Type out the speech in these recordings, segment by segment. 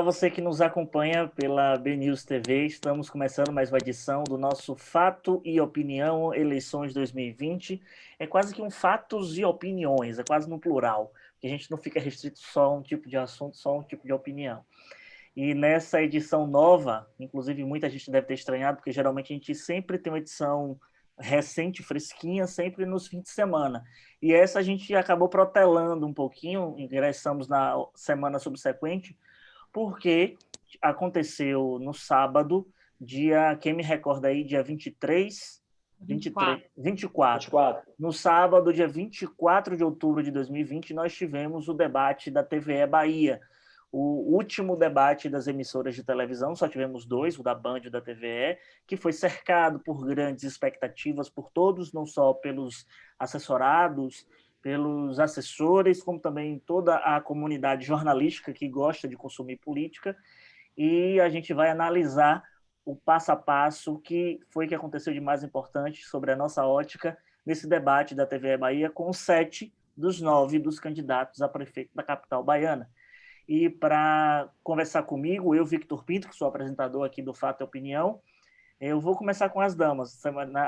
você que nos acompanha pela BNews TV. Estamos começando mais uma edição do nosso Fato e Opinião Eleições 2020. É quase que um fatos e opiniões, é quase no plural, porque a gente não fica restrito só a um tipo de assunto, só a um tipo de opinião. E nessa edição nova, inclusive muita gente deve ter estranhado, porque geralmente a gente sempre tem uma edição recente, fresquinha, sempre nos fins de semana. E essa a gente acabou protelando um pouquinho, ingressamos na semana subsequente, porque aconteceu no sábado, quem me recorda aí, dia 23, 23, 24. 24. No sábado, dia 24 de outubro de 2020, nós tivemos o debate da TVE Bahia, o último debate das emissoras de televisão. Só tivemos dois, o da Band e o da TVE, que foi cercado por grandes expectativas por todos, não só pelos assessorados, pelos assessores, como também toda a comunidade jornalística que gosta de consumir política. E a gente vai analisar o passo a passo, o que foi que aconteceu de mais importante sobre a nossa ótica nesse debate da TVE Bahia com 7 dos 9 dos candidatos a prefeito da capital baiana. E para conversar comigo, eu, Victor Pinto, que sou apresentador aqui do Fato e Opinião, eu vou começar com as damas.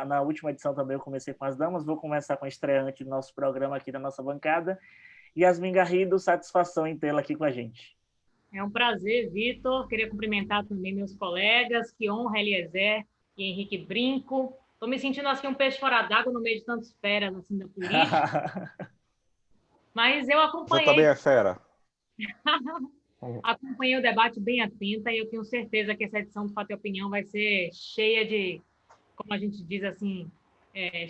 Na última edição também eu comecei com as damas, vou começar com a estreante do nosso programa aqui da nossa bancada. Yasmin Garrido, satisfação em tê-la aqui com a gente. É um prazer, Vitor. Queria cumprimentar também meus colegas. Que honra, Eliezer e Henrique Brinco. Estou me sentindo assim um peixe fora d'água no meio de tantas feras assim, da política. Mas eu Você também acompanhei. é fera. Acompanhei o debate bem atenta e eu tenho certeza que essa edição do Fato e Opinião vai ser cheia de, como a gente diz assim,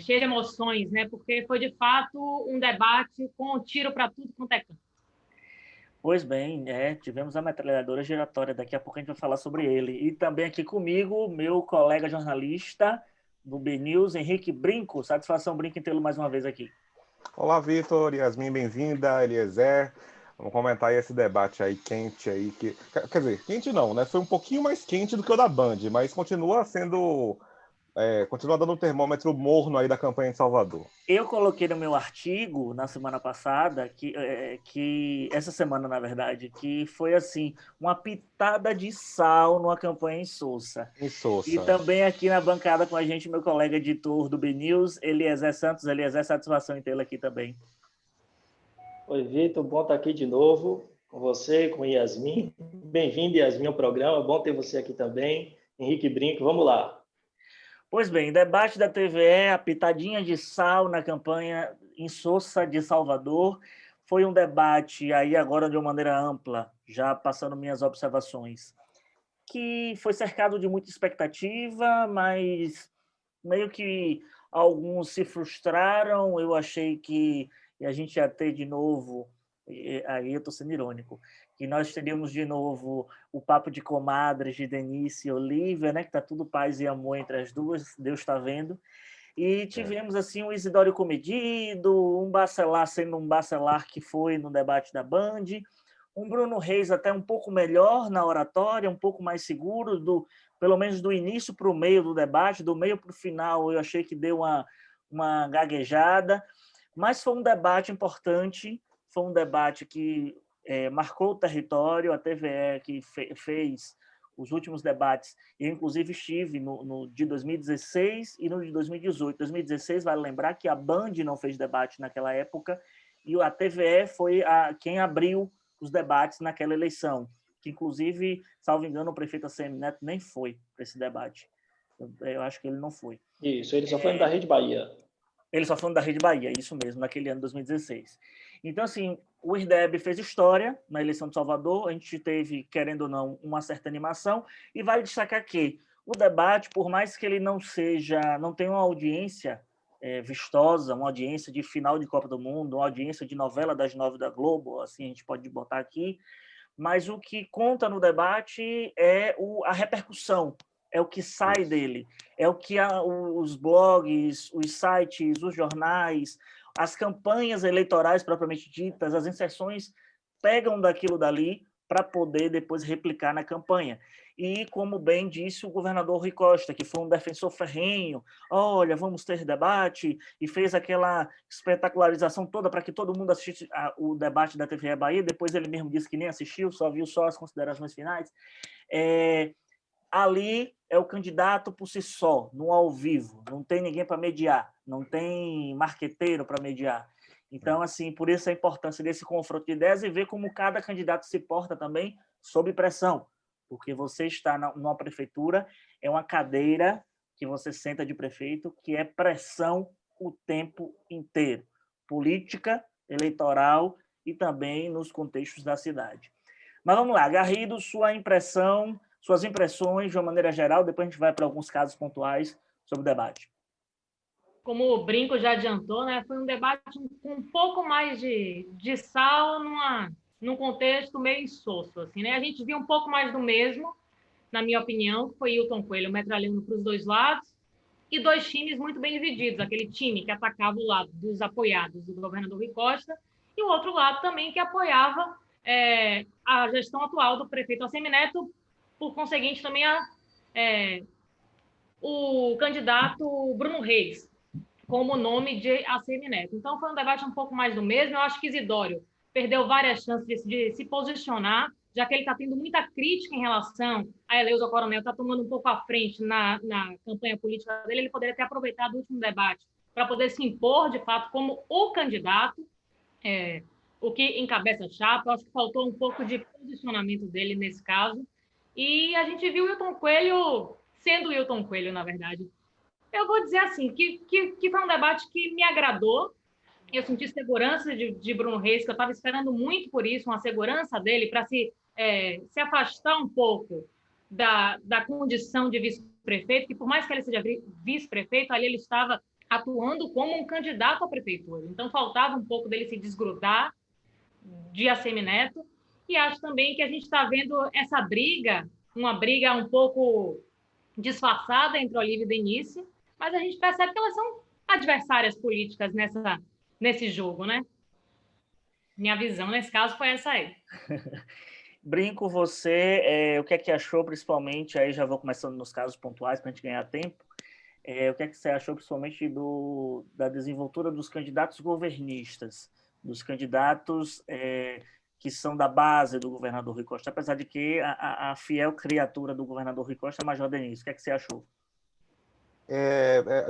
cheia de emoções, né? Porque foi, de fato, um debate com um tiro para tudo quanto é canto. Pois bem, tivemos a metralhadora giratória, daqui a pouco a gente vai falar sobre ele. E também aqui comigo, meu colega jornalista do BNews, Henrique Brinco. Satisfação, Brinco, em tê-lo mais uma vez aqui. Olá, Vitor, Yasmin, bem-vinda, Eliezer. Vamos comentar aí esse debate aí quente aí, quer dizer, quente não, né? Foi um pouquinho mais quente do que o da Band, mas continua sendo, continua dando um termômetro morno aí da campanha em Salvador. Eu coloquei no meu artigo na semana passada, que essa semana, na verdade, que foi assim, uma pitada de sal numa campanha insossa. Em Sousa. E também aqui na bancada com a gente, meu colega editor do BNews, Eliezer Santos. Eliezer, satisfação em tê-lo aqui também. Oi, Vitor, bom estar aqui de novo com você, com Yasmin. Bem-vindo, Yasmin, ao programa. Bom ter você aqui também. Henrique Brinco, vamos lá. Pois bem, debate da TVE, a pitadinha de sal na campanha insossa de Salvador. Foi um debate, aí agora de uma maneira ampla, já passando minhas observações, que foi cercado de muita expectativa, mas meio que alguns se frustraram. Eu achei que a gente ia ter de novo, aí eu estou sendo irônico, que nós teríamos de novo o papo de comadres de Denise e Olivia, né, que está tudo paz e amor entre as duas, Deus está vendo. E tivemos assim um Isidório comedido, um Bacelar sendo um Bacelar que foi no debate da Band, um Bruno Reis até um pouco melhor na oratória, um pouco mais seguro, pelo menos do início para o meio do debate, do meio para o final eu achei que deu uma gaguejada, mas foi um debate importante, foi um debate que marcou o território. A TVE que fez os últimos debates, eu inclusive estive no de 2016 e no de 2018. 2016, vale lembrar que a Band não fez debate naquela época e a TVE foi quem abriu os debates naquela eleição, que inclusive, salvo engano, o prefeito ACM Neto nem foi para esse debate. Eu acho que ele não foi. Isso, ele só foi da Rede Bahia. Ele só foi da Rede Bahia, isso mesmo, naquele ano de 2016. Então, assim, o IRDEB fez história na eleição de Salvador, a gente teve, querendo ou não, uma certa animação, e vale destacar que o debate, por mais que ele não tenha uma audiência vistosa, uma audiência de final de Copa do Mundo, uma audiência de novela das 9 da Globo, assim a gente pode botar aqui, mas o que conta no debate é a repercussão, é o que sai dele, é o que os blogs, os sites, os jornais, as campanhas eleitorais propriamente ditas, as inserções pegam daquilo dali para poder depois replicar na campanha. e, como bem disse o governador Rui Costa, que foi um defensor ferrenho, olha, vamos ter debate, e fez aquela espetacularização toda para que todo mundo assistisse o debate da TVE Bahia, depois ele mesmo disse que nem assistiu, só viu só as considerações finais. Ali é o candidato por si só, no ao vivo, não tem ninguém para mediar, não tem marqueteiro para mediar. Então, assim, por isso a importância desse confronto de ideias e ver como cada candidato se porta também sob pressão, porque você está numa prefeitura, é uma cadeira que você senta de prefeito, que é pressão o tempo inteiro, política, eleitoral e também nos contextos da cidade. Mas vamos lá, Garrido, suas impressões de uma maneira geral, depois a gente vai para alguns casos pontuais sobre o debate. Como o Brinco já adiantou, né, foi um debate com um pouco mais de sal num contexto meio insosso. Assim, né? A gente viu um pouco mais do mesmo, na minha opinião, que foi Hilton Coelho metralhando para os dois lados, e dois times muito bem divididos, aquele time que atacava o lado dos apoiados do governador Rui Costa e o outro lado também que apoiava a gestão atual do prefeito Assemineto, por conseguinte também o candidato Bruno Reis, como nome de Assemineto. Então, foi um debate um pouco mais do mesmo. Eu acho que Isidório perdeu várias chances de se posicionar, já que ele está tendo muita crítica em relação a Eleusa Coronel, está tomando um pouco à frente na campanha política dele. Ele poderia ter aproveitado o último debate para poder se impor, de fato, como o candidato, o que encabeça a chapa. Eu acho que faltou um pouco de posicionamento dele nesse caso. E a gente viu o Hilton Coelho sendo o Hilton Coelho, na verdade. Eu vou dizer assim, que foi um debate que me agradou. Eu senti segurança de Bruno Reis, que eu estava esperando muito por isso, uma segurança dele para se afastar um pouco da condição de vice-prefeito, que por mais que ele seja vice-prefeito, ali ele estava atuando como um candidato à prefeitura. Então, faltava um pouco dele se desgrudar de Assemineto. E acho também que a gente está vendo essa briga, uma briga um pouco disfarçada entre Olívia e Denise, mas a gente percebe que elas são adversárias políticas nesse jogo, né? Minha visão, nesse caso, foi essa aí. Brinco, você, o que é que achou, principalmente, aí já vou começando nos casos pontuais para a gente ganhar tempo, o que é que você achou, principalmente, da desenvoltura dos candidatos governistas, dos candidatos que são da base do governador Rui Costa, apesar de que a fiel criatura do governador Rui Costa é a Major Denise. O que é que você achou?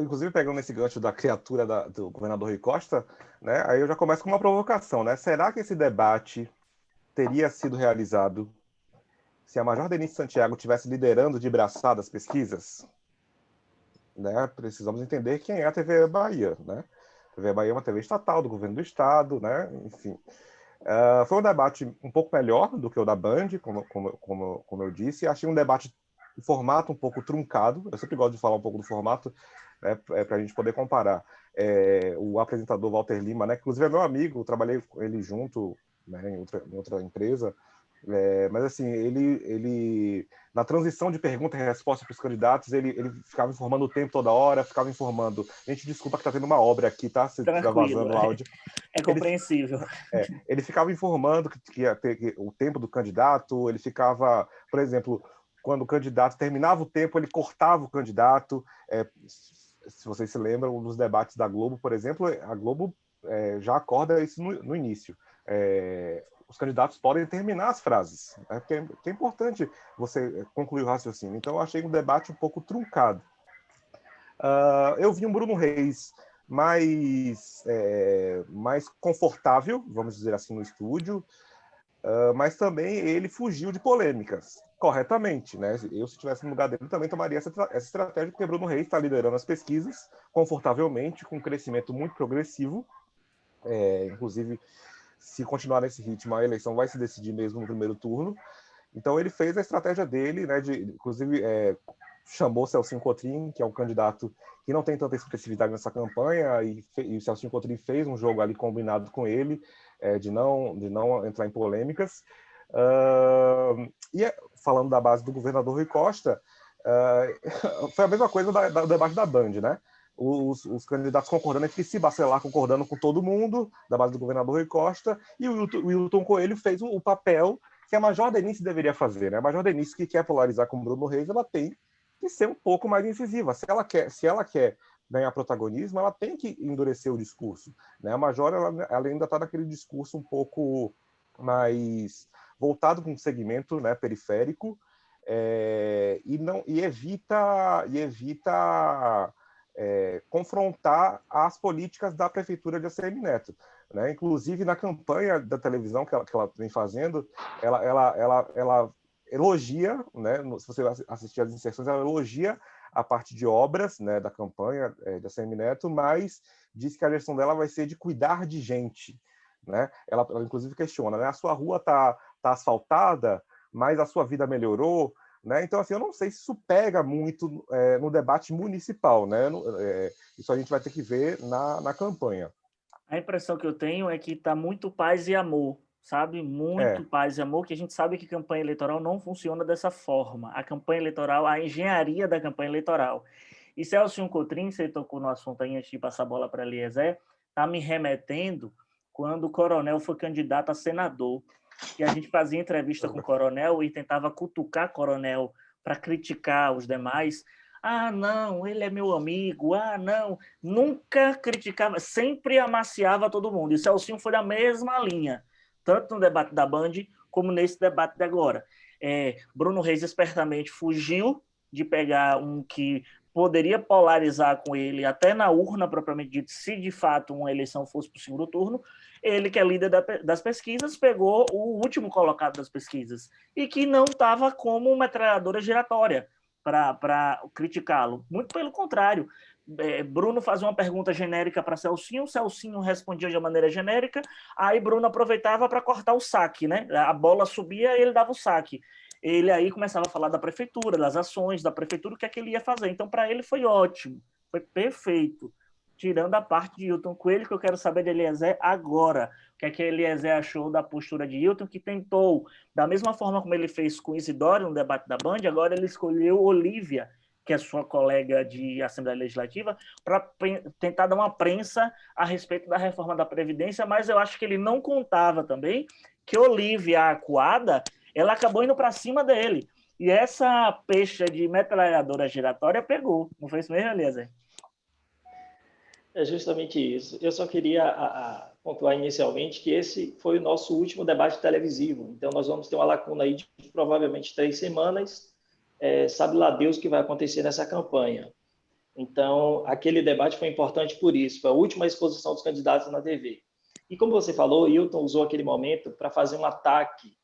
Inclusive, pegando esse gancho da criatura do governador Rui Costa, né, aí eu já começo com uma provocação, né? Será que esse debate teria sido realizado se a Major Denise Santiago estivesse liderando de braçada as pesquisas? Né? Precisamos entender quem é a TV Bahia, né? A TV Bahia é uma TV estatal do governo do estado, né? Enfim. Foi um debate um pouco melhor do que o da Band, como eu disse. Achei um debate de formato um pouco truncado. Eu sempre gosto de falar um pouco do formato, né, para a gente poder comparar. O apresentador Walter Lima, né, que inclusive é meu amigo, trabalhei com ele junto, né, em outra empresa. Mas assim, ele na transição de pergunta e resposta para os candidatos, ele ficava informando o tempo toda hora, ficava informando. Gente, desculpa que está tendo uma obra aqui, tá? Se estiver vazando o áudio. É compreensível. Ele ficava informando que ia ter o tempo do candidato, ele ficava, por exemplo, quando o candidato terminava o tempo, ele cortava o candidato. Se vocês se lembram dos debates da Globo, por exemplo, a Globo já acorda isso no início. Os candidatos podem terminar as frases, né? Porque é importante você concluir o raciocínio. Então, eu achei um debate um pouco truncado. Eu vi um Bruno Reis mais confortável, vamos dizer assim, no estúdio, mas também ele fugiu de polêmicas, corretamente, né? Eu, se estivesse no lugar dele, também tomaria essa estratégia, porque Bruno Reis está liderando as pesquisas confortavelmente, com um crescimento muito progressivo, inclusive, se continuar nesse ritmo, a eleição vai se decidir mesmo no primeiro turno. Então, ele fez a estratégia dele, né, inclusive chamou Celcinho Cotrim, que é um candidato que não tem tanta expressividade nessa campanha, e o Celcinho Cotrim fez um jogo ali combinado com ele, de não entrar em polêmicas. E falando da base do governador Rui Costa, foi a mesma coisa do debate da Band, né? Os candidatos concordando entre si, Bacelar concordando com todo mundo, da base do governador Rui Costa, e o Hilton Coelho fez o papel que a Major Denise deveria fazer, né? A Major Denise, que quer polarizar com o Bruno Reis, ela tem que ser um pouco mais incisiva. Se ela quer ganhar protagonismo, ela tem que endurecer o discurso, né? A Major, ela ainda está naquele discurso um pouco mais voltado para um segmento, né, periférico, e evita confrontar as políticas da prefeitura de ACM Neto, né? Inclusive, na campanha da televisão que ela vem fazendo, ela elogia, né? Se você assistir às inserções, ela elogia a parte de obras, né, da campanha de ACM Neto, mas diz que a gestão dela vai ser de cuidar de gente, né? Ela inclusive questiona, né? A sua rua tá asfaltada, mas a sua vida melhorou, né? Então, assim, eu não sei se isso pega muito no debate municipal, né? Isso a gente vai ter que ver na campanha. A impressão que eu tenho é que está muito paz e amor, sabe? Muito paz e amor, que a gente sabe que campanha eleitoral não funciona dessa forma. A campanha eleitoral, a engenharia da campanha eleitoral. E Celso Cotrim, você tocou no assunto aí antes de passar a bola para Eliezer, está me remetendo quando o Coronel foi candidato a senador. E a gente fazia entrevista com o Coronel e tentava cutucar o Coronel para criticar os demais. Ah, não, ele é meu amigo. Ah, não. Nunca criticava, sempre amaciava todo mundo. E Celcinho foi da mesma linha, tanto no debate da Band como nesse debate de agora. Bruno Reis espertamente fugiu de pegar um que poderia polarizar com ele até na urna, propriamente dito, se de fato uma eleição fosse para o segundo turno. Ele, que é líder das pesquisas, pegou o último colocado das pesquisas e que não estava como metralhadora giratória para criticá-lo. Muito pelo contrário. Bruno fazia uma pergunta genérica para Celcinho respondia de maneira genérica, aí Bruno aproveitava para cortar o saque, né? A bola subia e ele dava o saque. Ele aí começava a falar da prefeitura, das ações da prefeitura, o que é que ele ia fazer. Então, para ele foi ótimo, foi perfeito. Tirando a parte de Hilton Coelho, que eu quero saber de Eliezer agora. O que é que Eliezer achou da postura de Hilton, que tentou, da mesma forma como ele fez com Isidoro no debate da Band, agora ele escolheu Olívia, que é sua colega de Assembleia Legislativa, para tentar dar uma prensa a respeito da reforma da Previdência, mas eu acho que ele não contava também que Olívia, a acuada, ela acabou indo para cima dele. E essa pecha de metralhadora giratória pegou. Não foi isso mesmo, Eliezer? É justamente isso. Eu só queria pontuar inicialmente que esse foi o nosso último debate televisivo. Então, nós vamos ter uma lacuna aí de provavelmente 3 semanas. Sabe lá Deus o que vai acontecer nessa campanha. Então, aquele debate foi importante por isso. Foi a última exposição dos candidatos na TV. E como você falou, Hilton usou aquele momento para fazer um ataque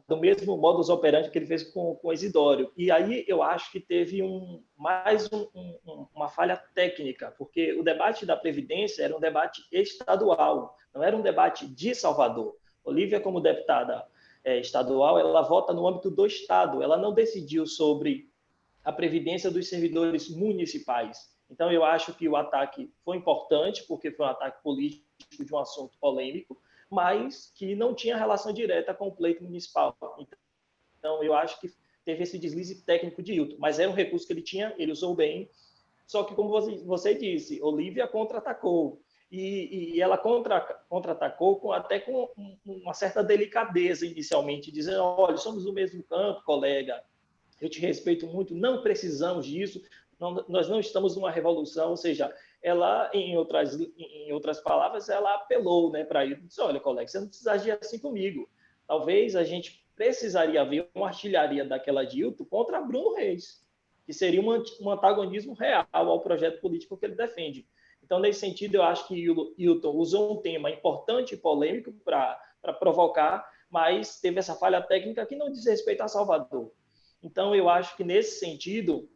do mesmo modus operandi que ele fez com Isidório. E aí eu acho que teve uma falha técnica, porque o debate da Previdência era um debate estadual, não era um debate de Salvador. Olívia, como deputada estadual, ela vota no âmbito do Estado, ela não decidiu sobre a Previdência dos servidores municipais. Então, eu acho que o ataque foi importante, porque foi um ataque político de um assunto polêmico, mas que não tinha relação direta com o pleito municipal. Então, eu acho que teve esse deslize técnico de Hilton, mas era um recurso que ele tinha, ele usou bem, só que, como você disse, Olívia contra-atacou, e ela contra-atacou até com uma certa delicadeza inicialmente, dizendo, olha, somos do mesmo campo, colega, eu te respeito muito, não precisamos disso, nós não estamos numa revolução, ou seja, ela, em outras palavras, ela apelou, né, para ele, disse, olha, colega, você não precisa agir assim comigo, talvez a gente precisaria ver uma artilharia daquela de Hilton contra Bruno Reis, que seria um antagonismo real ao projeto político que ele defende. Então, nesse sentido, eu acho que Hilton usou um tema importante e polêmico para provocar, mas teve essa falha técnica que não diz respeito a Salvador. Então, eu acho que, nesse sentido,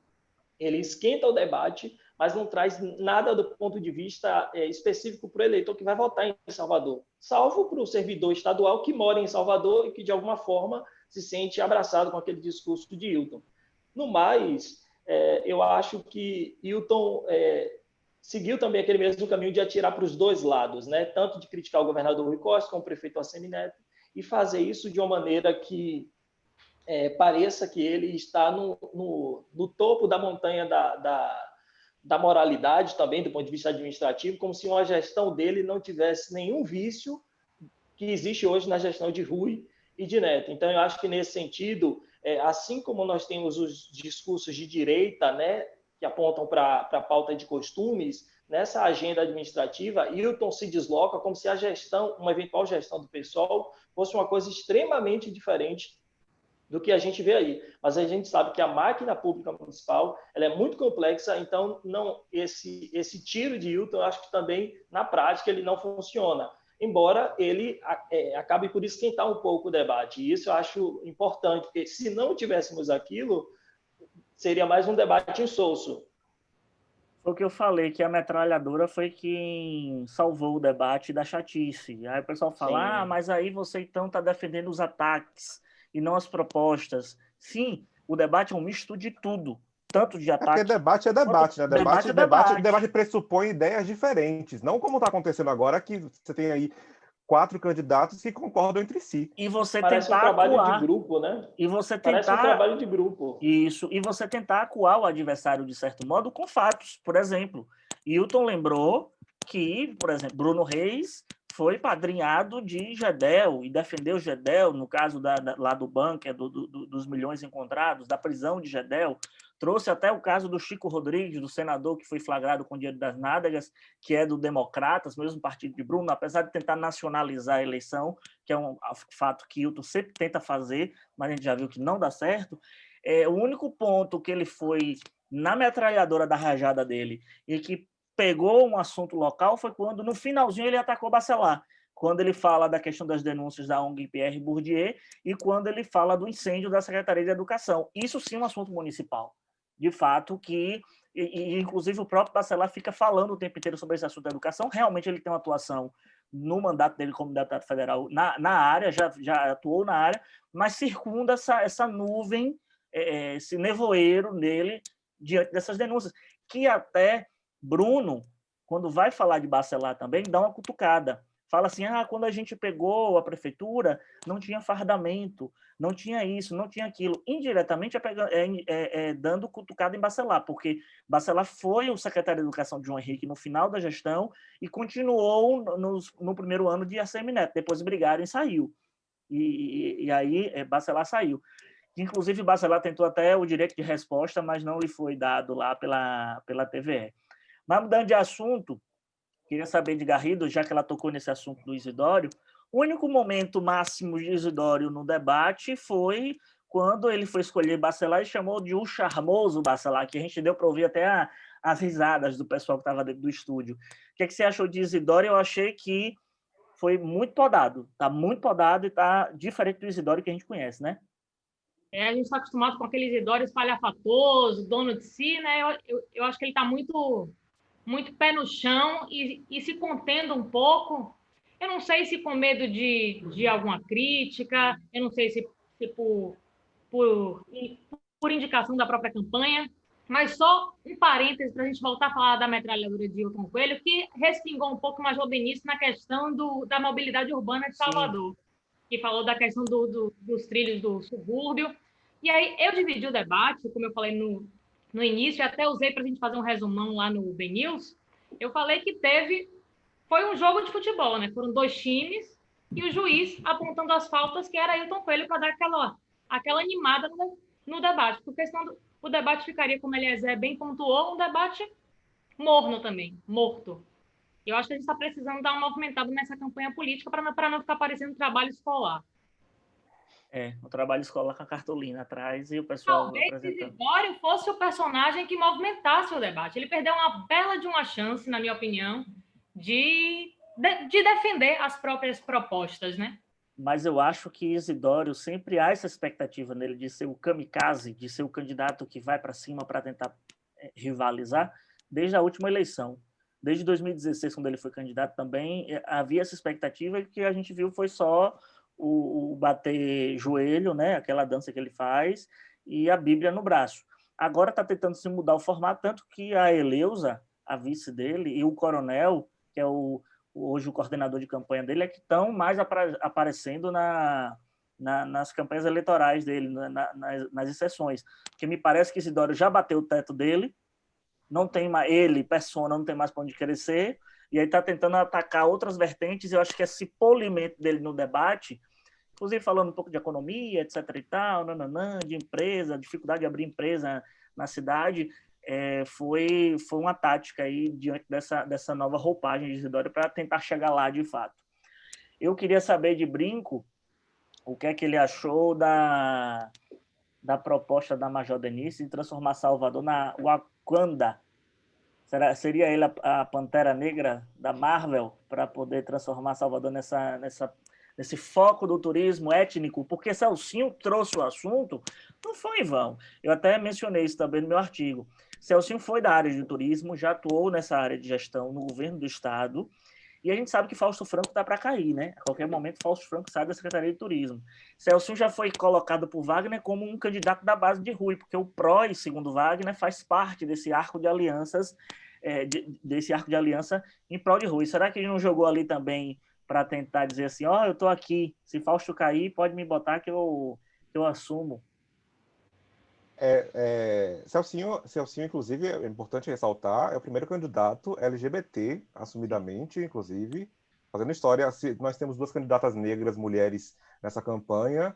ele esquenta o debate, mas não traz nada do ponto de vista específico para o eleitor que vai votar em Salvador, salvo para o servidor estadual que mora em Salvador e que, de alguma forma, se sente abraçado com aquele discurso de Hilton. No mais, eu acho que Hilton seguiu também aquele mesmo caminho de atirar para os dois lados, né? Tanto de criticar o governador Rui Costa como o prefeito ACM Neto, e fazer isso de uma maneira que pareça que ele está no topo da montanha da moralidade também, do ponto de vista administrativo, como se uma gestão dele não tivesse nenhum vício que existe hoje na gestão de Rui e de Neto. Então, eu acho que, nesse sentido, assim como nós temos os discursos de direita, né, que apontam para a pauta de costumes, nessa agenda administrativa, Hilton se desloca como se a gestão, uma eventual gestão do PSOL, fosse uma coisa extremamente diferente do que a gente vê aí. Mas a gente sabe que a máquina pública municipal ela é muito complexa, então não esse tiro de Hilton, eu acho que também, na prática, ele não funciona. Embora ele acabe por esquentar um pouco o debate. E isso eu acho importante, porque se não tivéssemos aquilo, seria mais um debate insosso. Foi o que eu falei, que a metralhadora foi quem salvou o debate da chatice. Aí o pessoal fala, Sim. mas aí você então está defendendo os ataques e não as propostas. Sim, o debate é um misto de tudo, tanto de ataques... Porque debate é debate, né? Debate pressupõe ideias diferentes, não como está acontecendo agora, que você tem aí 4 candidatos que concordam entre si. E você Parece tentar um trabalho acuar, de grupo, né? E você Parece um trabalho de grupo. Isso, e você tentar acuar o adversário, de certo modo, com fatos. Por exemplo, Hilton lembrou que, por exemplo, Bruno Reis foi padrinhado de Gedel e defendeu Gedel, no caso lá do bunker, dos milhões encontrados, da prisão de Gedel. Trouxe até o caso do Chico Rodrigues, do senador que foi flagrado com dinheiro das nádegas, que é do Democratas, mesmo partido de Bruno, apesar de tentar nacionalizar a eleição, que é um fato que Hilton sempre tenta fazer, mas a gente já viu que não dá certo. O único ponto que ele foi na metralhadora da rajada dele e que pegou um assunto local foi quando, no finalzinho, ele atacou Bacelar, quando ele fala da questão das denúncias da ONG Pierre Bourdieu e quando ele fala do incêndio da Secretaria de Educação. Isso sim é um assunto municipal. De fato, que inclusive o próprio Bacelar fica falando o tempo inteiro sobre esse assunto da educação. Realmente ele tem uma atuação no mandato dele como deputado federal na área, já atuou na área, mas circunda essa nuvem, esse nevoeiro nele diante dessas denúncias, que até Bruno, quando vai falar de Bacelar também, dá uma cutucada. Fala assim, quando a gente pegou a prefeitura, não tinha fardamento, não tinha isso, não tinha aquilo. Indiretamente dando cutucada em Bacelar, porque Bacelar foi o secretário de Educação de João Henrique no final da gestão e continuou no primeiro ano de ACM Neto. Depois brigaram e saiu. E aí Bacelar saiu. Inclusive, Bacelar tentou até o direito de resposta, mas não lhe foi dado lá pela TVE. Mas mudando de assunto, queria saber de Garrido, já que ela tocou nesse assunto do Isidório, o único momento máximo de Isidório no debate foi quando ele foi escolher Bacelar e chamou de o charmoso Bacelar, que a gente deu para ouvir até as risadas do pessoal que estava dentro do estúdio. O que você achou de Isidório? Eu achei que foi muito podado. Está muito podado e está diferente do Isidório que a gente conhece, né? A gente está acostumado com aquele Isidório espalhafatoso, dono de si, né? Eu acho que ele está muito pé no chão e se contendo um pouco. Eu não sei se com medo de alguma crítica, eu não sei se por indicação da própria campanha, mas só um parêntese para a gente voltar a falar da metralhadora de Hilton Coelho, que respingou um pouco mais no início na questão da mobilidade urbana de Salvador, sim, que falou da questão dos trilhos do subúrbio. E aí eu dividi o debate, como eu falei no início, e até usei para a gente fazer um resumão lá no BNews. Eu falei que foi um jogo de futebol, né? Foram 2 times e o juiz apontando as faltas, que era Hilton Coelho, para dar aquela animada no debate, porque senão o debate ficaria, como Eliezer bem pontuou, um debate morno também, morto. Eu acho que a gente está precisando dar uma movimentada nessa campanha política para não ficar parecendo trabalho escolar. O trabalho escolar com a cartolina atrás e o pessoal talvez apresentando. Isidório fosse o personagem que movimentasse o debate. Ele perdeu uma bela de uma chance, na minha opinião, de defender as próprias propostas, né? Mas eu acho que Isidório sempre há essa expectativa nele de ser o kamikaze, de ser o candidato que vai para cima para tentar rivalizar, desde a última eleição. Desde 2016, quando ele foi candidato também, havia essa expectativa que a gente viu foi só o bater joelho, né? Aquela dança que ele faz, e a Bíblia no braço. Agora está tentando se mudar o formato, tanto que a Eleusa, a vice dele, e o coronel, que é hoje o coordenador de campanha dele, é que estão mais aparecendo nas campanhas eleitorais dele, nas exceções. Porque me parece que Isidório já bateu o teto dele, não tem mais, ele, persona, não tem mais para onde crescer, e aí está tentando atacar outras vertentes, e eu acho que esse polimento dele no debate inclusive falando um pouco de economia, etc. e tal, nananã, de empresa, dificuldade de abrir empresa na cidade. Foi uma tática aí diante dessa nova roupagem de Isidório para tentar chegar lá de fato. Eu queria saber de Brinco o que é que ele achou da proposta da Major Denise de transformar Salvador na Wakanda. Seria ele a Pantera Negra da Marvel para poder transformar Salvador nesse foco do turismo étnico? Porque Celcinho trouxe o assunto, não foi em vão. Eu até mencionei isso também no meu artigo. Celcinho foi da área de turismo, já atuou nessa área de gestão no governo do Estado, e a gente sabe que Fausto Franco está para cair, né? A qualquer momento, Fausto Franco sai da Secretaria de Turismo. Celcinho já foi colocado por Wagner como um candidato da base de Rui, porque o PROS, segundo Wagner, faz parte desse arco de alianças, desse arco de aliança em prol de Rui. Será que ele não jogou ali também para tentar dizer assim, eu estou aqui, se Fausto cair, pode me botar que eu assumo? Celcinho, inclusive, é importante ressaltar, é o primeiro candidato LGBT, assumidamente, inclusive, fazendo história. Nós temos 2 candidatas negras, mulheres, nessa campanha,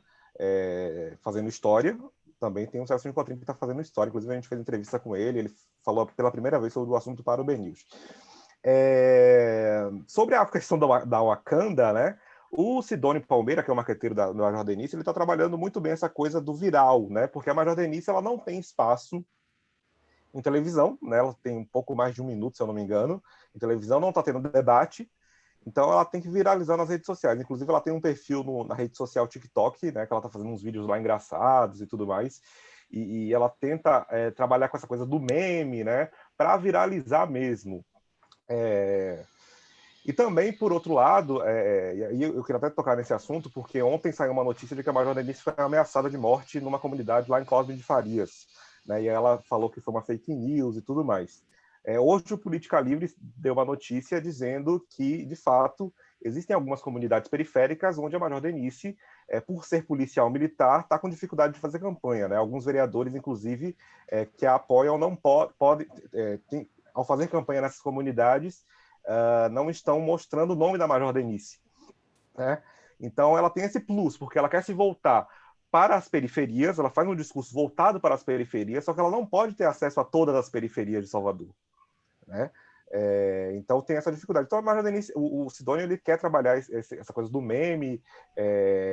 fazendo história. Também tem o Celcinho Cotrim que está fazendo história. Inclusive, a gente fez entrevista com ele falou pela primeira vez sobre o assunto para o BNews. Sobre a questão da Wakanda, né? O Sidônio Palmeira, que é o marqueteiro da Major Denise, ele está trabalhando muito bem essa coisa do viral, né? Porque a Major Denise ela não tem espaço em televisão, né? Ela tem um pouco mais de 1 minuto, se eu não me engano. Em televisão não está tendo debate, então ela tem que viralizar nas redes sociais. Inclusive, ela tem um perfil na rede social TikTok, né? Que ela está fazendo uns vídeos lá engraçados e tudo mais. E ela tenta trabalhar com essa coisa do meme, né? Para viralizar mesmo. E também, por outro lado, eu queria até tocar nesse assunto, porque ontem saiu uma notícia de que a Major Denise foi ameaçada de morte numa comunidade lá em Cosme de Farias, né? E ela falou que foi uma fake news e tudo mais. Hoje o Política Livre deu uma notícia dizendo que, de fato, existem algumas comunidades periféricas onde a Major Denise, por ser policial militar, está com dificuldade de fazer campanha, né? Alguns vereadores, inclusive, que a apoiam, não podem, ao fazer campanha nessas comunidades, não estão mostrando o nome da Major Denise, né? Então ela tem esse plus, porque ela quer se voltar para as periferias, ela faz um discurso voltado para as periferias, só que ela não pode ter acesso a todas as periferias de Salvador, né? Então tem essa dificuldade. Então a Major Denise, o Sidônio, ele quer trabalhar essa coisa do meme,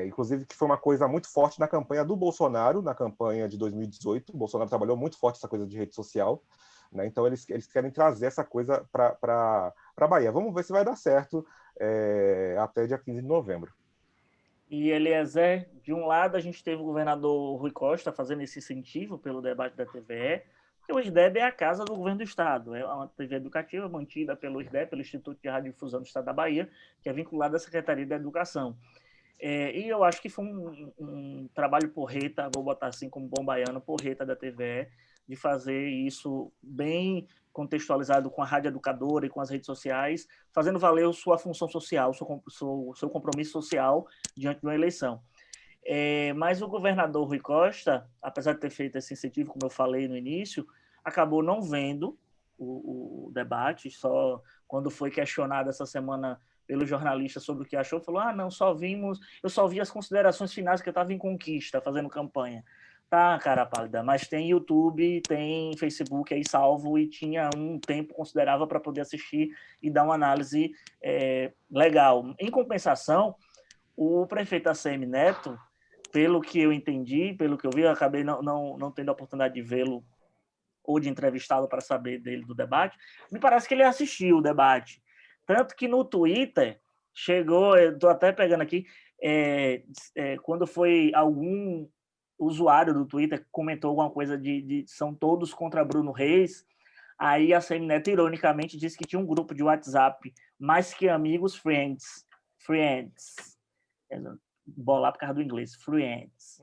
inclusive que foi uma coisa muito forte na campanha do Bolsonaro, na campanha de 2018. O Bolsonaro trabalhou muito forte essa coisa de rede social, né? Então eles querem trazer essa coisa para a Bahia. Vamos ver se vai dar certo até dia 15 de novembro. E, Eliezer, de um lado a gente teve o governador Rui Costa fazendo esse incentivo pelo debate da TVE, porque o ISDEB é a casa do governo do Estado, é uma TV educativa mantida pelo ISDEB, pelo Instituto de Radiodifusão do Estado da Bahia, que é vinculado à Secretaria da Educação. E eu acho que foi um trabalho porreta, vou botar assim como bom baiano, porreta da TVE, de fazer isso bem contextualizado com a rádio educadora e com as redes sociais, fazendo valer sua função social, seu compromisso social diante de uma eleição. Mas o governador Rui Costa, apesar de ter feito esse incentivo, como eu falei no início, acabou não vendo o debate, só quando foi questionado essa semana pelo jornalista sobre o que achou, falou, não, eu só vi as considerações finais que eu estava em Conquista, fazendo campanha. Tá, cara pálida, mas tem YouTube, tem Facebook aí salvo e tinha um tempo considerável para poder assistir e dar uma análise legal. Em compensação, o prefeito ACM Neto, pelo que eu entendi, pelo que eu vi, eu acabei não tendo a oportunidade de vê-lo ou de entrevistá-lo para saber dele do debate, me parece que ele assistiu o debate. Tanto que no Twitter chegou, estou até pegando aqui, quando foi algum usuário do Twitter que comentou alguma coisa de são todos contra Bruno Reis, aí a ACM Neto, ironicamente, disse que tinha um grupo de WhatsApp, mais que amigos, friends. Bolar por causa do inglês, friends.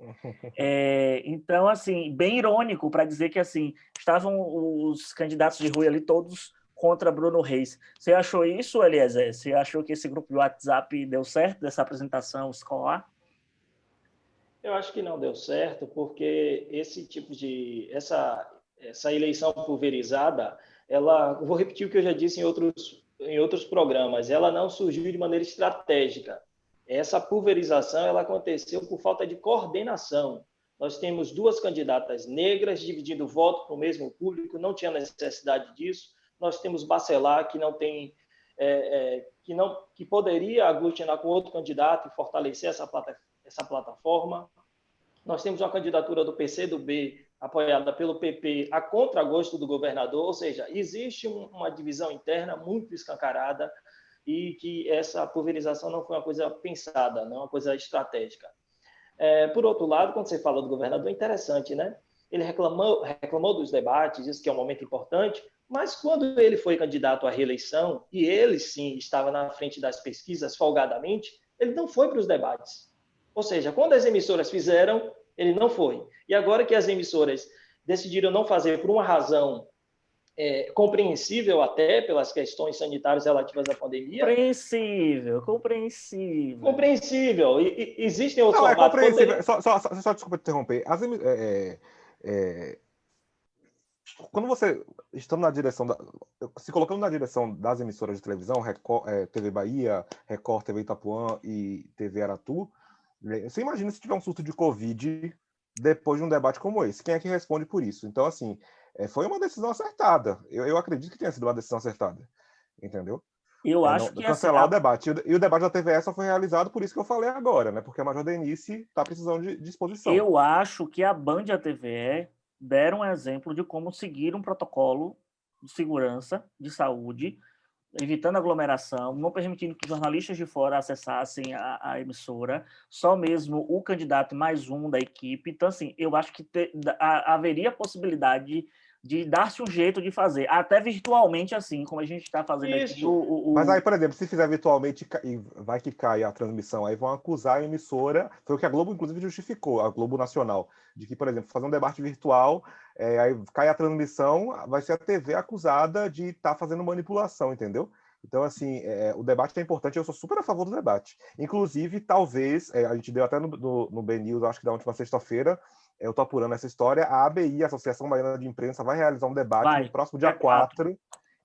Então, assim, bem irônico para dizer que, assim, estavam os candidatos de Rui ali todos contra Bruno Reis. Você achou isso, Eliezer? Você achou que esse grupo de WhatsApp deu certo dessa apresentação escolar? Eu acho que não deu certo, porque esse tipo de... Essa eleição pulverizada, vou repetir o que eu já disse em outros programas, ela não surgiu de maneira estratégica. Essa pulverização ela aconteceu por falta de coordenação. Nós temos duas candidatas negras dividindo o voto para o mesmo público, não tinha necessidade disso. Nós temos Bacelar, que não tem, que poderia aglutinar com outro candidato e fortalecer essa plataforma. Nós temos uma candidatura do PCdoB, apoiada pelo PP, a contragosto do governador, ou seja, existe uma divisão interna muito escancarada e que essa pulverização não foi uma coisa pensada, não é uma coisa estratégica. Por outro lado, quando você fala do governador, é interessante, né? Ele reclamou dos debates, disse que é um momento importante, mas quando ele foi candidato à reeleição, e ele sim estava na frente das pesquisas folgadamente, ele não foi para os debates. Ou seja, quando as emissoras fizeram, ele não foi. E agora que as emissoras decidiram não fazer por uma razão compreensível até pelas questões sanitárias relativas à pandemia. Compreensível. E existem outros formatos. Não, é compreensível. Só desculpa te interromper. Quando você estando na direção se colocando na direção das emissoras de televisão, TV Bahia, Record, TV Itapuã e TV Aratu, você imagina se tiver um surto de Covid depois de um debate como esse? Quem é que responde por isso? Então, assim, foi uma decisão acertada. Eu acredito que tenha sido uma decisão acertada. Entendeu? Eu acho que cancelar o debate. E o debate da TVE só foi realizado por isso que eu falei agora, né? Porque a Major Denise está precisando de exposição. Eu acho que a Band e a TVE deram um exemplo de como seguir um protocolo de segurança, de saúde, evitando aglomeração, não permitindo que jornalistas de fora acessassem a emissora, só mesmo o candidato mais um da equipe. Então, assim, eu acho que haveria possibilidade de dar-se um jeito de fazer, até virtualmente, assim, como a gente está fazendo aqui. Mas aí, por exemplo, se fizer virtualmente e vai que cai a transmissão, aí vão acusar a emissora, foi o que a Globo, inclusive, justificou, a Globo Nacional, de que, por exemplo, fazer um debate virtual, aí cai a transmissão, vai ser a TV acusada de estar fazendo manipulação, entendeu? Então, assim, o debate é importante, eu sou super a favor do debate. Inclusive, talvez, a gente deu até no BNews, acho que da última sexta-feira, eu estou apurando essa história, a ABI, a Associação Baiana de Imprensa, vai realizar um debate no próximo dia 4, e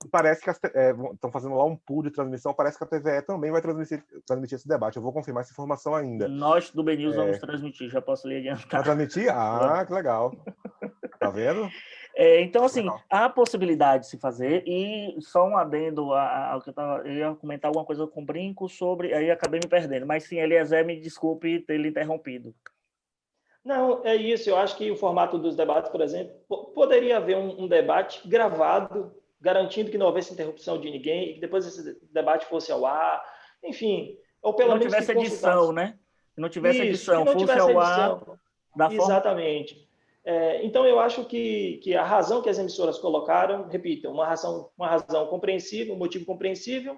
parece que estão fazendo lá um pool de transmissão, parece que a TVE também vai transmitir esse debate. Eu vou confirmar essa informação ainda. Nós do BNews vamos transmitir, já posso lhe adiantar. Vai transmitir? Ah, que legal. Tá vendo? Então, assim, há possibilidade de se fazer, e só um adendo ao que eu ia comentar alguma coisa com Brinco sobre, aí acabei me perdendo, mas sim, Eliezer, me desculpe ter lhe interrompido. Não, é isso, eu acho que o formato dos debates, por exemplo, poderia haver um debate gravado, garantindo que não houvesse interrupção de ninguém, e que depois esse debate fosse ao ar, enfim, ou pelo menos... Não tivesse edição, né? Se não tivesse edição, fosse ao ar... Exatamente. Então, eu acho que a razão que as emissoras colocaram, repito, uma razão compreensível, um motivo compreensível,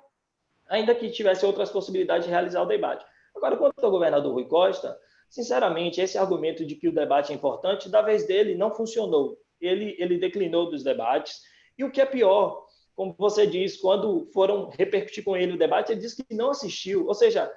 ainda que tivesse outras possibilidades de realizar o debate. Agora, quanto ao governador Rui Costa, sinceramente, esse argumento de que o debate é importante, da vez dele, não funcionou. Ele declinou dos debates, e o que é pior, como você diz, quando foram repercutir com ele o debate, ele disse que não assistiu, ou seja,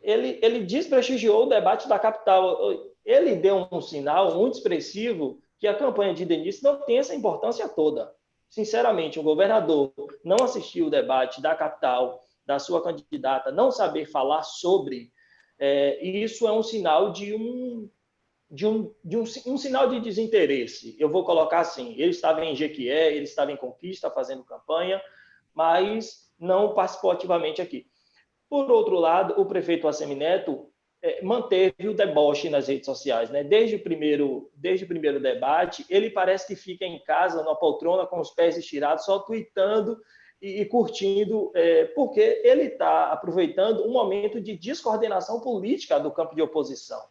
ele desprestigiou o debate da capital. Ele deu um sinal muito expressivo que a campanha de Denise não tem essa importância toda. Sinceramente, o governador não assistiu o debate da capital, da sua candidata, não saber falar sobre, e isso é um sinal de um sinal de desinteresse. Eu vou colocar assim, ele estava em Jequié, ele estava em Conquista fazendo campanha, mas não participou ativamente aqui. Por outro lado, o prefeito Assemineto manteve o deboche nas redes sociais, né? Desde o primeiro debate, ele parece que fica em casa, na poltrona, com os pés estirados, só tweetando e curtindo, porque ele está aproveitando um momento de descoordenação política do campo de oposição.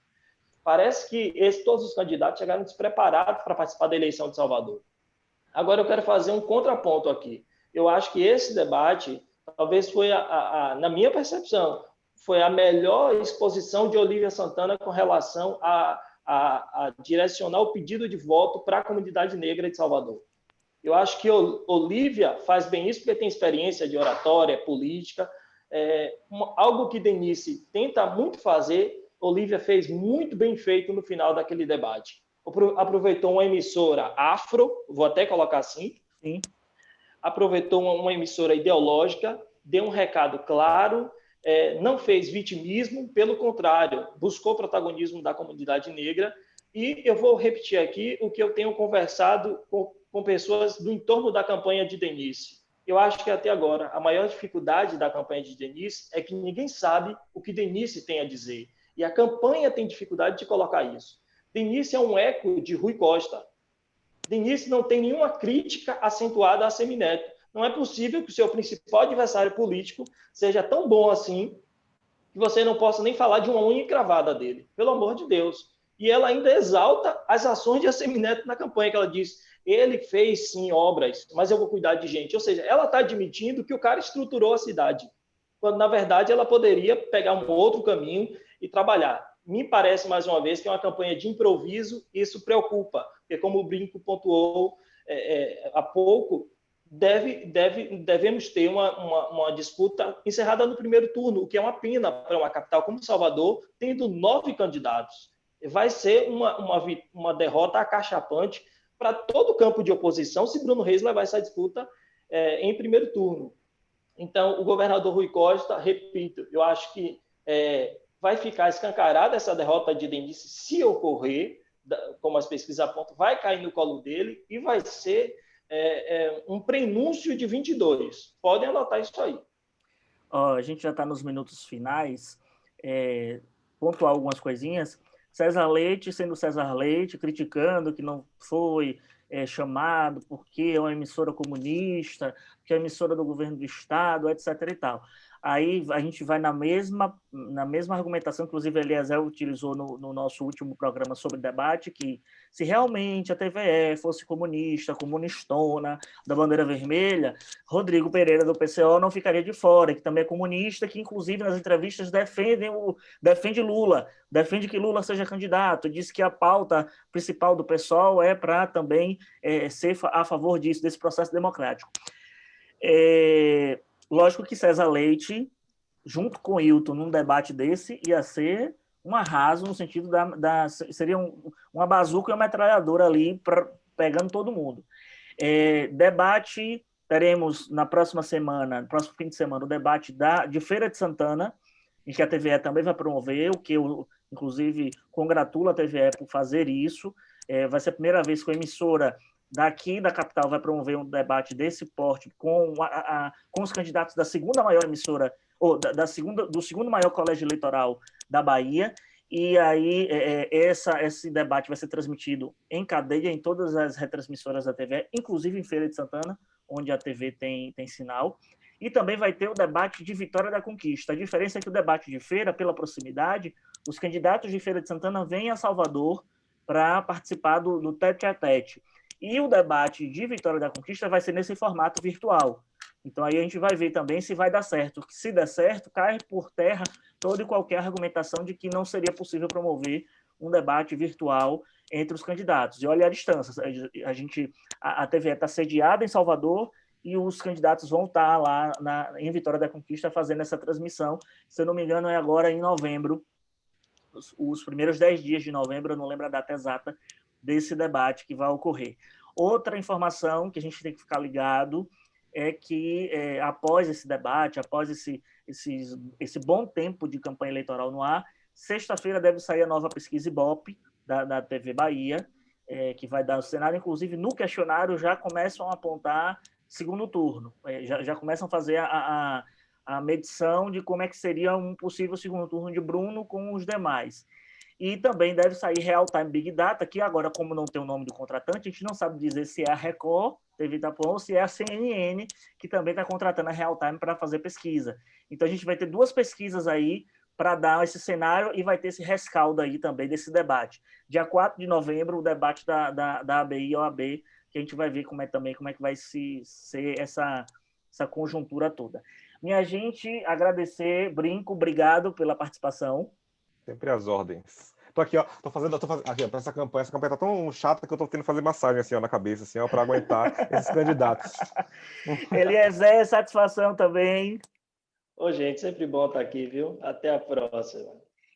Parece que todos os candidatos chegaram despreparados para participar da eleição de Salvador. Agora, eu quero fazer um contraponto aqui. Eu acho que esse debate, talvez foi, na minha percepção, foi a melhor exposição de Olívia Santana com relação a direcionar o pedido de voto para a comunidade negra de Salvador. Eu acho que Olívia faz bem isso porque tem experiência de oratória, política, algo que Denise tenta muito fazer, Olívia fez muito bem feito no final daquele debate. Aproveitou uma emissora afro, vou até colocar assim, sim. Aproveitou uma emissora ideológica, deu um recado claro não fez vitimismo, pelo contrário, buscou protagonismo da comunidade negra. E eu vou repetir aqui o que eu tenho conversado com pessoas do entorno da campanha de Denise. Eu acho que até agora a maior dificuldade da campanha de Denise é que ninguém sabe o que Denise tem a dizer. E a campanha tem dificuldade de colocar isso. Denise é um eco de Rui Costa. Denise não tem nenhuma crítica acentuada a Semineto. Não é possível que o seu principal adversário político seja tão bom assim que você não possa nem falar de uma unha encravada dele. Pelo amor de Deus. E ela ainda exalta as ações de Assemineto na campanha, que ela diz, ele fez sim obras, mas eu vou cuidar de gente. Ou seja, ela está admitindo que o cara estruturou a cidade, quando na verdade ela poderia pegar um outro caminho e trabalhar. Me parece, mais uma vez, que é uma campanha de improviso, e isso preocupa, porque como o Brinco pontuou há pouco, devemos ter uma disputa encerrada no primeiro turno, o que é uma pena para uma capital como Salvador, tendo 9 candidatos. Vai ser uma derrota acachapante para todo o campo de oposição se Bruno Reis levar essa disputa em primeiro turno. Então, o governador Rui Costa, repito, eu acho que vai ficar escancarada essa derrota de Denise se ocorrer, como as pesquisas apontam, vai cair no colo dele e vai ser um prenúncio de 22. Podem anotar isso aí. A gente já está nos minutos finais. Pontuar algumas coisinhas. César Leite, sendo César Leite, criticando que não foi chamado porque é uma emissora comunista, que é uma emissora do governo do Estado, etc. e tal. Aí a gente vai na mesma argumentação, inclusive a Eliezer utilizou no nosso último programa sobre debate, que se realmente a TVE fosse comunista, comunistona, da bandeira vermelha, Rodrigo Pereira do PCO não ficaria de fora, que também é comunista, que inclusive nas entrevistas defende Lula, defende que Lula seja candidato, diz que a pauta principal do PSOL é para também ser a favor disso, desse processo democrático. Lógico que César Leite, junto com Hilton, num debate desse, ia ser um arraso no sentido seria uma bazuca e uma metralhadora ali, pegando todo mundo. Debate, teremos na próxima semana, no próximo fim de semana, o debate de Feira de Santana, em que a TVE também vai promover, o que eu, inclusive, congratulo a TVE por fazer isso. Vai ser a primeira vez que a emissora daqui da capital vai promover um debate desse porte com os candidatos da segunda maior emissora, ou do segundo maior colégio eleitoral da Bahia, e aí esse debate vai ser transmitido em cadeia em todas as retransmissoras da TV, inclusive em Feira de Santana, onde a TV tem sinal, e também vai ter o debate de Vitória da Conquista. A diferença é que o debate de Feira, pela proximidade, os candidatos de Feira de Santana vêm a Salvador para participar do tete-a-tete. E o debate de Vitória da Conquista vai ser nesse formato virtual. Então, aí a gente vai ver também se vai dar certo. Se der certo, cai por terra toda e qualquer argumentação de que não seria possível promover um debate virtual entre os candidatos. E olha a distância. A TVE está sediada em Salvador e os candidatos vão estar lá em Vitória da Conquista fazendo essa transmissão. Se eu não me engano, é agora em novembro, os primeiros 10 dias de novembro, eu não lembro a data exata, desse debate que vai ocorrer. Outra informação que a gente tem que ficar ligado é que, após esse debate, após esse bom tempo de campanha eleitoral no ar, sexta-feira deve sair a nova pesquisa Ibope da TV Bahia, que vai dar o cenário, inclusive no questionário já começam a apontar segundo turno, já começam a fazer a medição de como é que seria um possível segundo turno de Bruno com os demais. E também deve sair Real Time Big Data, que agora, como não tem o nome do contratante, a gente não sabe dizer se é a Record, TV Itapuã, ou se é a CNN, que também está contratando a Real Time para fazer pesquisa. Então, a gente vai ter 2 pesquisas aí para dar esse cenário e vai ter esse rescaldo aí também desse debate. Dia 4 de novembro, o debate da ABI e OAB, que a gente vai ver como é que vai ser essa conjuntura toda. Minha gente, agradecer, Brinco, obrigado pela participação. Sempre às ordens. Tô aqui, ó. Tô fazendo aqui, ó, pra essa campanha. Essa campanha tá tão chata que eu tô tendo que fazer massagem assim, ó, na cabeça, assim, ó, para aguentar esses candidatos. Eliezer, satisfação também. Ô, gente, sempre bom estar aqui, viu? Até a próxima.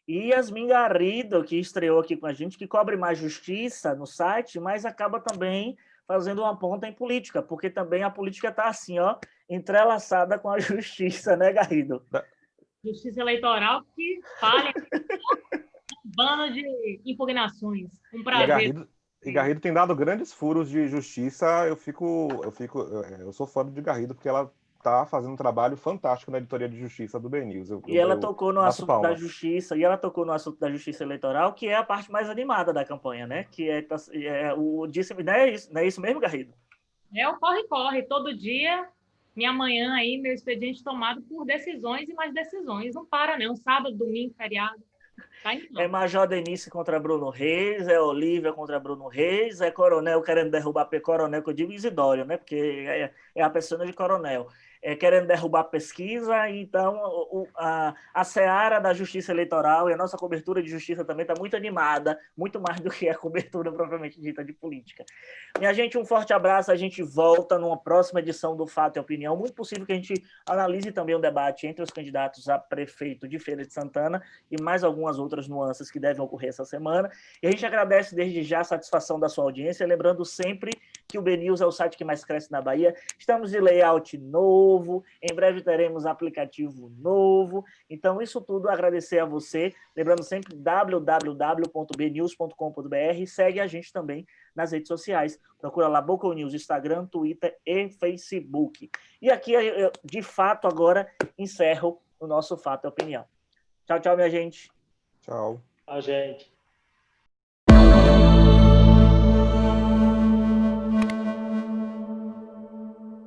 E Yasmin Garrido, que estreou aqui com a gente, que cobre mais justiça no site, mas acaba também fazendo uma ponta em política, porque também a política está assim, ó, entrelaçada com a justiça, né, Garrido? Justiça Eleitoral que falha bando de impugnações. Um prazer. E Garrido tem dado grandes furos de justiça. Eu sou fã de Garrido porque ela está fazendo um trabalho fantástico na editoria de justiça do BNews. E ela tocou no bato assunto da palmas. justiça, e ela tocou no assunto da justiça eleitoral, que é a parte mais animada da campanha, né? Que é o disse, não é isso mesmo, Garrido? É o corre-corre, todo dia, minha manhã aí, meu expediente tomado por decisões e mais decisões. Não para, não. Sábado, domingo, feriado. Tá então. É Major Denise contra Bruno Reis, é Olívia contra Bruno Reis, é Coronel querendo derrubar Coronel, que eu digo Isidório, né? Porque é a persona de Coronel. Querendo derrubar pesquisa, então a seara da justiça eleitoral e a nossa cobertura de justiça também está muito animada, muito mais do que a cobertura propriamente dita de política. Minha gente, um forte abraço, a gente volta numa próxima edição do Fato e Opinião, muito possível que a gente analise também um debate entre os candidatos a prefeito de Feira de Santana e mais algumas outras nuances que devem ocorrer essa semana, e a gente agradece desde já a satisfação da sua audiência, lembrando sempre que o BNews é o site que mais cresce na Bahia. Estamos de layout novo, em breve teremos aplicativo novo. Então, isso tudo, agradecer a você. Lembrando sempre, www.bnews.com.br. Segue a gente também nas redes sociais. Procura lá Boca News, Instagram, Twitter e Facebook. E aqui, eu, de fato, agora encerro o nosso Fato e Opinião. Tchau, tchau, minha gente. Tchau. A gente.